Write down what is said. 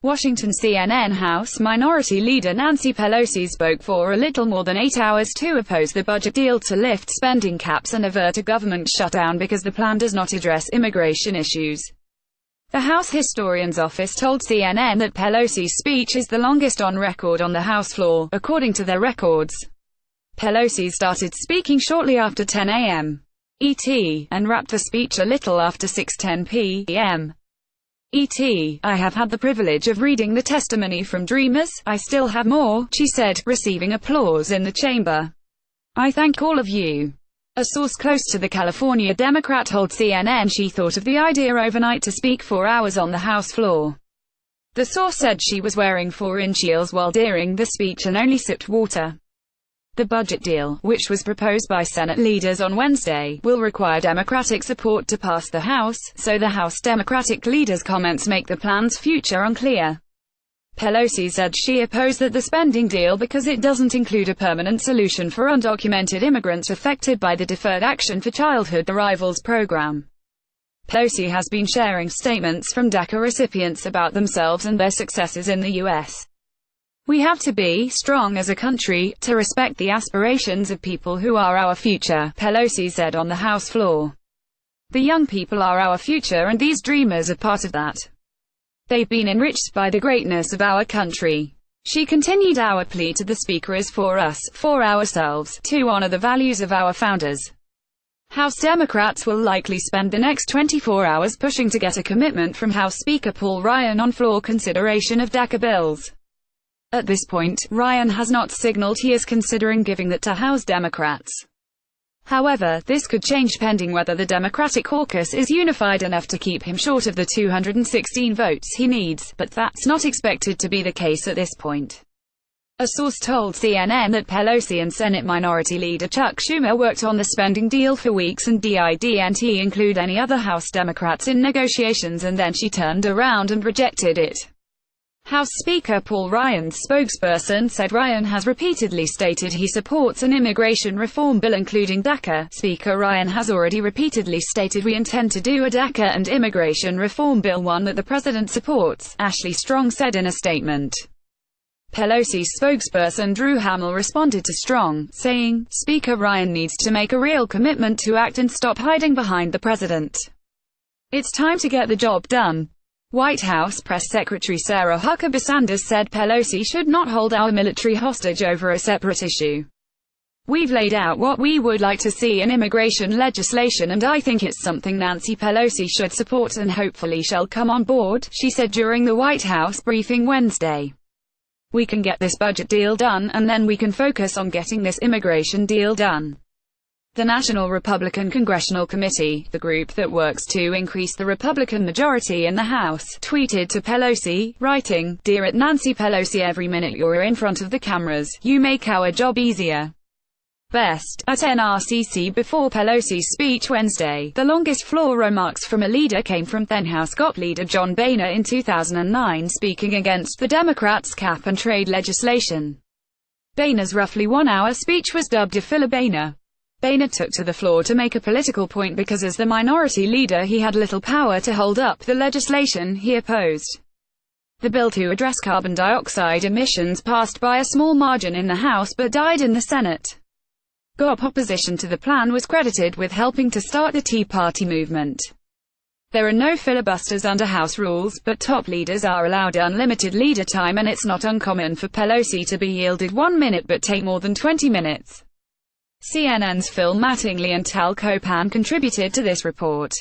Washington. CNN House Minority Leader Nancy Pelosi spoke for a little more than 8 hours to oppose the budget deal to lift spending caps and avert a government shutdown because the plan does not address immigration issues. The House Historian's Office told CNN that Pelosi's speech is the longest on record on the House floor, according to their records. Pelosi started speaking shortly after 10 a.m. ET, and wrapped the speech a little after 6:10 p.m. ET. "I have had the privilege of reading the testimony from Dreamers. I still have more," she said, receiving applause in the chamber. "I thank all of you." A source close to the California Democrat told CNN she thought of the idea overnight to speak 4 hours on the House floor. The source said she was wearing 4-inch heels while during the speech and only sipped water. The budget deal, which was proposed by Senate leaders on Wednesday, will require Democratic support to pass the House, so the House Democratic leaders' comments make the plan's future unclear. Pelosi said she opposed the spending deal because it doesn't include a permanent solution for undocumented immigrants affected by the Deferred Action for Childhood Arrivals program. Pelosi has been sharing statements from DACA recipients about themselves and their successes in the U.S. "We have to be strong as a country, to respect the aspirations of people who are our future," Pelosi said on the House floor. "The young people are our future and these dreamers are part of that. They've been enriched by the greatness of our country." She continued, "Our plea to the Speaker is for us, for ourselves, to honor the values of our founders." House Democrats will likely spend the next 24 hours pushing to get a commitment from House Speaker Paul Ryan on floor consideration of DACA bills. At this point, Ryan has not signaled he is considering giving that to House Democrats. However, this could change pending whether the Democratic caucus is unified enough to keep him short of the 216 votes he needs, but that's not expected to be the case at this point. A source told CNN that Pelosi and Senate Minority Leader Chuck Schumer worked on the spending deal for weeks and didn't include any other House Democrats in negotiations, and then she turned around and rejected it. House Speaker Paul Ryan's spokesperson said Ryan has repeatedly stated he supports an immigration reform bill including DACA. Speaker Ryan has already repeatedly stated we intend to do a DACA and immigration reform bill, one that the president supports, Ashley Strong said in a statement. Pelosi's spokesperson Drew Hamill responded to Strong, saying, "Speaker Ryan needs to make a real commitment to act and stop hiding behind the president. It's time to get the job done." White House Press Secretary Sarah Huckabee Sanders said Pelosi should not hold our military hostage over a separate issue. "We've laid out what we would like to see in immigration legislation, and I think it's something Nancy Pelosi should support and hopefully she'll come on board," she said during the White House briefing Wednesday. "We can get this budget deal done, and then we can focus on getting this immigration deal done." The National Republican Congressional Committee, the group that works to increase the Republican majority in the House, tweeted to Pelosi, writing, "Dear Nancy Pelosi, every minute you're in front of the cameras, you make our job easier. Best." At NRCC before Pelosi's speech Wednesday, the longest floor remarks from a leader came from then-House GOP leader John Boehner in 2009 speaking against the Democrats' cap and trade legislation. Boehner's roughly 1-hour speech was dubbed a filler Boehner. Boehner took to the floor to make a political point because as the minority leader he had little power to hold up the legislation he opposed. The bill to address carbon dioxide emissions passed by a small margin in the House but died in the Senate. GOP opposition to the plan was credited with helping to start the Tea Party movement. There are no filibusters under House rules, but top leaders are allowed unlimited leader time, and it's not uncommon for Pelosi to be yielded 1 minute but take more than 20 minutes. CNN's Phil Mattingly and Tal Copan contributed to this report.